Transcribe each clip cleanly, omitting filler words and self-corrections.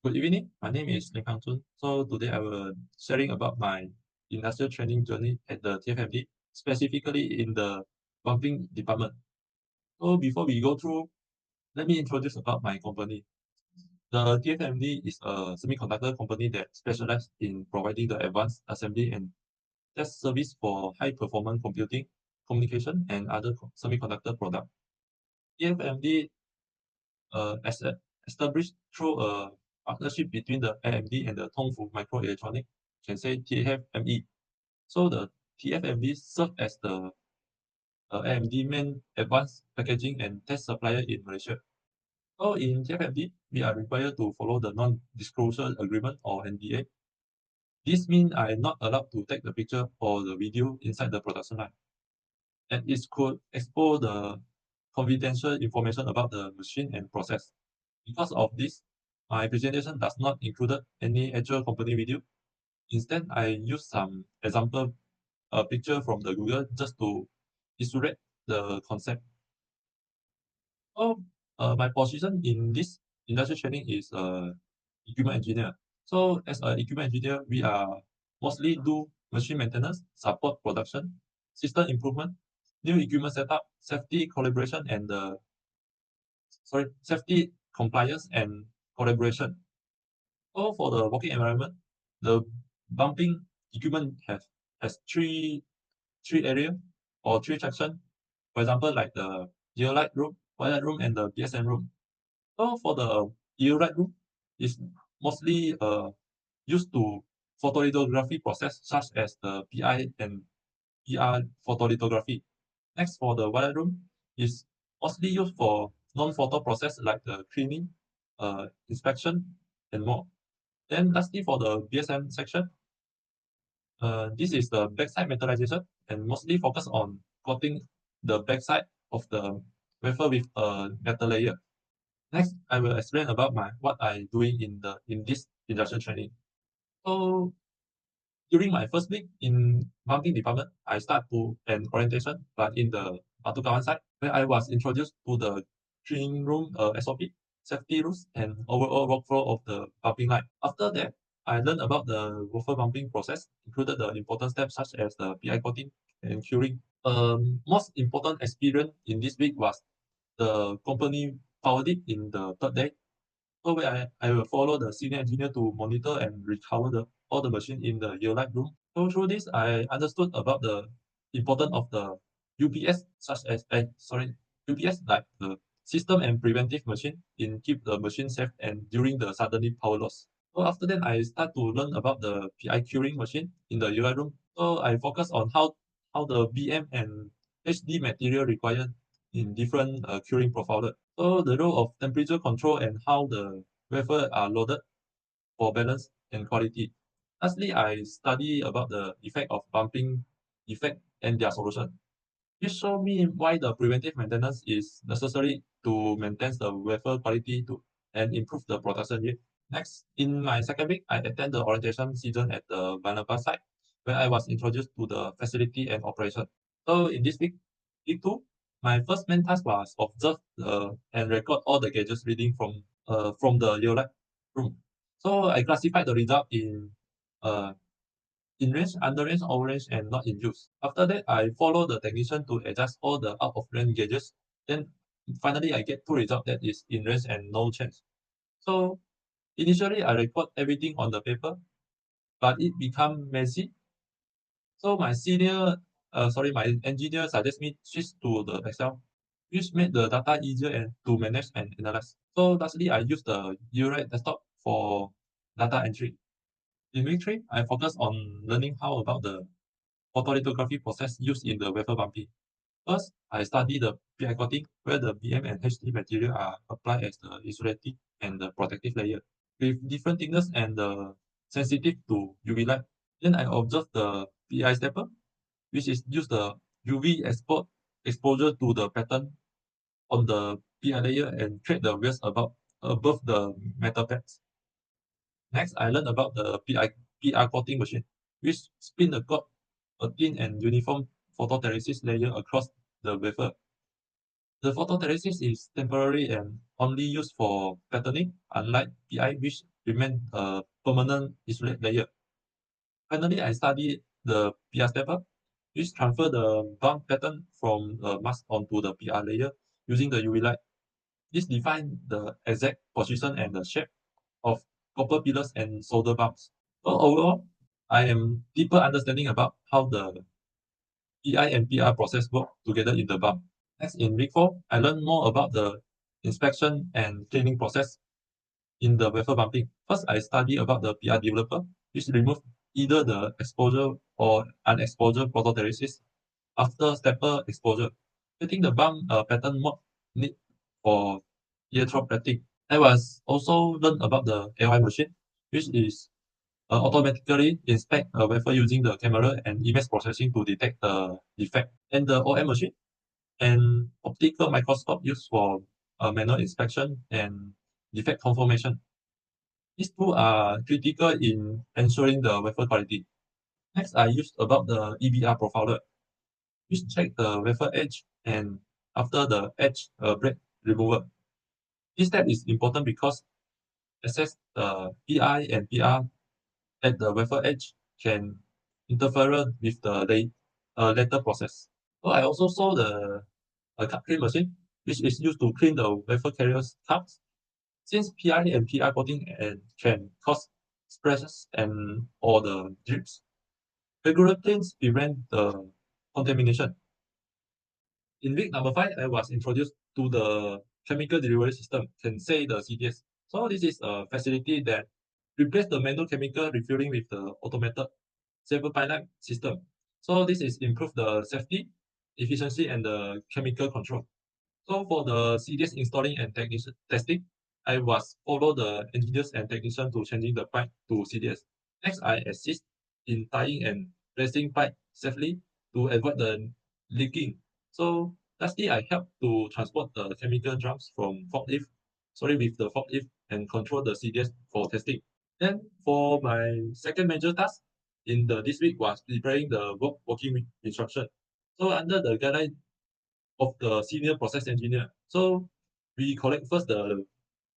Good evening. My name is Chun. So today I will sharing about my industrial training journey at the TFMD, specifically in the bumping department. So before we go through, let me introduce about my company. The TFMD is a semiconductor company that specializes in providing the advanced assembly and test service for high performance computing, communication, and other semiconductor products. TFMD as established through a partnership between the AMD and the Tongfu Microelectronic, can say TFME. So the TFME served as the AMD main advanced packaging and test supplier in Malaysia. So in TFMD, we are required to follow the non-disclosure agreement or NDA. This means I am not allowed to take the picture or the video inside the production line, and it could expose the confidential information about the machine and process. Because of this, my presentation does not include any actual company video. Instead, I use some example picture from the Google just to illustrate the concept. So, my position in this industrial training is equipment engineer. So, as an equipment engineer, we are mostly do machine maintenance, support production, system improvement, new equipment setup, safety collaboration, and safety compliance and collaboration. So for the working environment, the bumping equipment has three area or three section. For example, like the geolite room, pilot room, and the BSN room. So for the geolite room, is mostly used to photolithography process such as the PI and PR photolithography. Next, for the pilot room, is mostly used for non-photo process like the cleaning, inspection, and more. Then lastly, for the BSM section, this is the backside metallization and mostly focus on coating the backside of the wafer with a metal layer. Next, I will explain about what I doing in this industrial training. So during my first week in bumping department, I start to an orientation, but in the Batu Kawan side, where I was introduced to the cleaning room SOP, safety rules, and overall workflow of the bumping line. After that, I learned about the wafer bumping process, included the important steps such as the PI coating and curing. Most important experience in this week was the company power dip in the third day. So where I will follow the senior engineer to monitor and recover all the machine in the year light room. So through this, I understood about the importance of the UPS, such as UPS like the system and preventive machine in keep the machine safe and during the suddenly power loss. So after that, I start to learn about the PI curing machine in the UI room. So I focus on how the BM and HD material required in different curing profile. So the role of temperature control and how the wafer are loaded for balance and quality. Lastly, I study about the effect of bumping effect and their solution. This show me why the preventive maintenance is necessary to maintain the wafer quality and improve the production rate. Next, in my second week, I attend the orientation season at the Banapa site, where I was introduced to the facility and operation. So in this week two, my first main task was observe and record all the gauges reading from the Leolab room. So I classified the result uh, in range, under range, over range, and not in use. After that, I follow the technician to adjust all the out of range gauges. Then finally, I get two results that is in range and no change. So initially, I record everything on the paper, but it become messy. So my engineer suggest me switch to the Excel, which made the data easier and to manage and analyze. So lastly, I use the Urate desktop for data entry. In week three, I focus on learning how about the photolithography process used in the wafer bumping. First, I study the PI coating, where the BM and HD material are applied as the insulative and the protective layer, with different thickness and sensitive to UV light. Then I observe the PI stepper, which is use the UV exposure to the pattern on the PI layer and create the waves above the metal pads. Next, I learned about the PR coating machine, which spin the coat a thin and uniform phototheresis layer across the wafer. The photosynthesis is temporary and only used for patterning, unlike PI, which remain a permanent isolate layer. Finally, I studied the PR stepper, which transfer the bump pattern from the mask onto the PR layer using the UV light. This defines the exact position and the shape of copper pillars and solder bumps. So overall, I am deeper understanding about how the PI and PR process work together in the bump. Next, in week 4, I learned more about the inspection and cleaning process in the wafer bumping. First, I study about the PR developer, which remove either the exposure or unexposure photosynthesis after stepper exposure, getting the bump pattern more neat for electrode plating. I was also learned about the AI machine, which is automatically inspect a wafer using the camera and image processing to detect the defect. And the OM machine and optical microscope used for manual inspection and defect confirmation. These two are critical in ensuring the wafer quality. Next, I used about the EBR profiler, which check the wafer edge and after the edge break removal. This step is important because assess the PI and PR at the wafer edge can interfere with the later process. So I also saw the cut clean machine, which is used to clean the wafer carrier's cups. Since PI and PR coating and can cause splashes and or the drips, regular cleans prevent the contamination. In week number 5, I was introduced to the chemical delivery system, can say the CDS. So this is a facility that replace the manual chemical refueling with the automated safer pipeline system. So this is improve the safety, efficiency, and the chemical control. So for the CDS installing and technician testing, I was follow the engineers and technician to changing the pipe to CDS. Next, I assist in tying and placing pipe safely to avoid the leaking. So lastly, I help to transport the chemical drums from with the forklift and control the CDS for testing. Then for my second major task in the this week was preparing the working instruction. So under the guideline of the senior process engineer. So we collect first the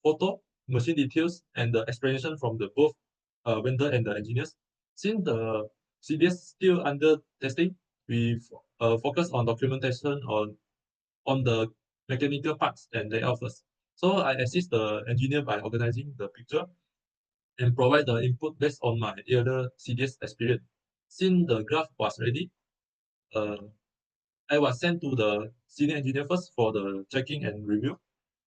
photo, machine details, and the explanation from the both vendor and the engineers. Since the CBS still under testing, we focus on documentation on the mechanical parts and layout first. So I assist the engineer by organizing the picture and provide the input based on my earlier CDS experience. Since the graph was ready, uh, I was sent to the senior engineer first for the checking and review,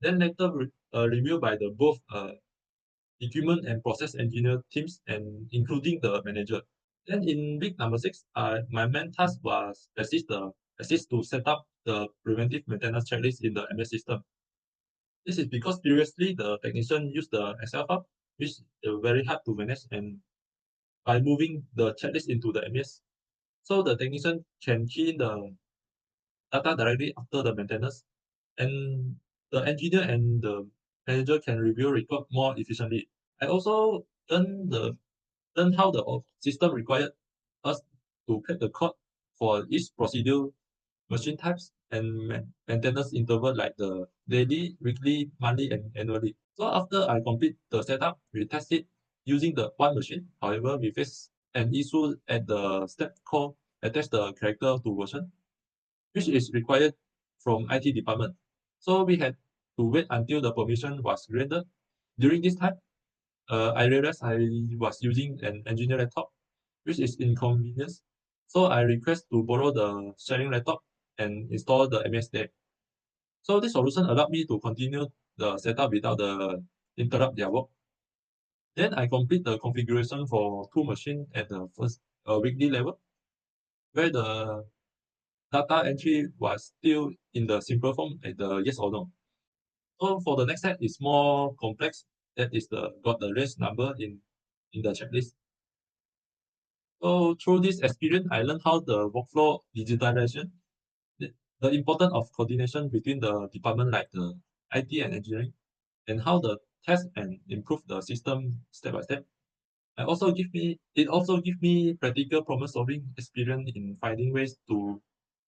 then later review by the both equipment and process engineer teams and including the manager. Then in week number 6, my main task was assist to set up the preventive maintenance checklist in the MS system. This is because previously the technician used the Excel file, which is very hard to manage, and by moving the checklist into the MS, so the technician can key in the data directly after the maintenance, and the engineer and the manager can review record more efficiently. I also learn how the system required us to crack the code for each procedure, machine types, and maintenance interval like the daily, weekly, monthly, and annually. So after I complete the setup, we test it using the one machine. However, we face an issue at the step called attach the character to version, which is required from IT department. So we had to wait until the permission was granted. During this time, I realized I was using an engineer laptop, which is inconvenience. So I request to borrow the sharing laptop and install the MS there. So this solution allowed me to continue the setup without the interrupt their work. Then I complete the configuration for two machines at the first weekly level, where the data entry was still in the simple form at the yes or no. So for the next step is more complex. That is the got the race number in the checklist. So through this experience, I learned how the workflow digitalization, the importance of coordination between the department like the IT and engineering, and how the test and improve the system step by step. It also give me practical problem solving experience in finding ways to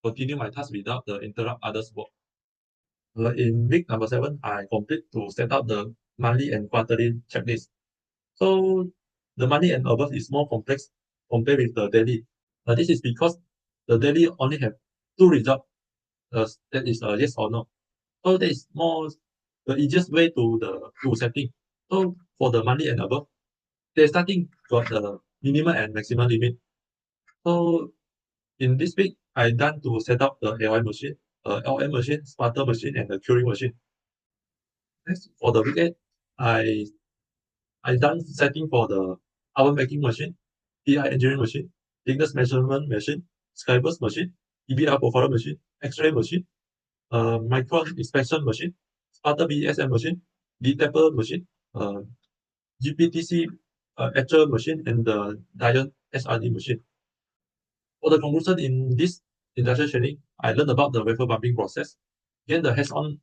continue my task without the interrupt others' work. In week number 7, I complete to set up the monthly and quarterly checklist. So the monthly and above is more complex compared with the daily. This is because the daily only have two results. That is yes or no. So that is more the easiest way to setting. So for the monthly and above, the starting got the minimum and maximum limit. So in this week, I done to set up the AI machine, LM machine, smarter machine, and the curing machine. Next, for the weekend, I I done setting for the oven making machine, PI engineering machine, thickness measurement machine, Skybus machine, EBR profiler machine, X-ray machine, micron inspection machine, smarter BSM machine, detector machine, GPTC etcher machine, and the Dion SRD machine. For the conclusion in this industrial training, I learned about the wafer bumping process, gain the hands-on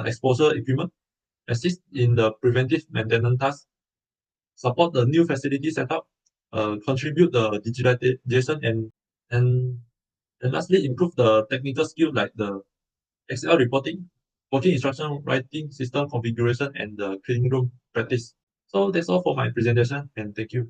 exposure equipment, assist in the preventive maintenance tasks, support the new facility setup, contribute the digitalization, and and lastly improve the technical skill like the Excel reporting, working instruction writing, system configuration, and the cleaning room practice. So that's all for my presentation, and thank you.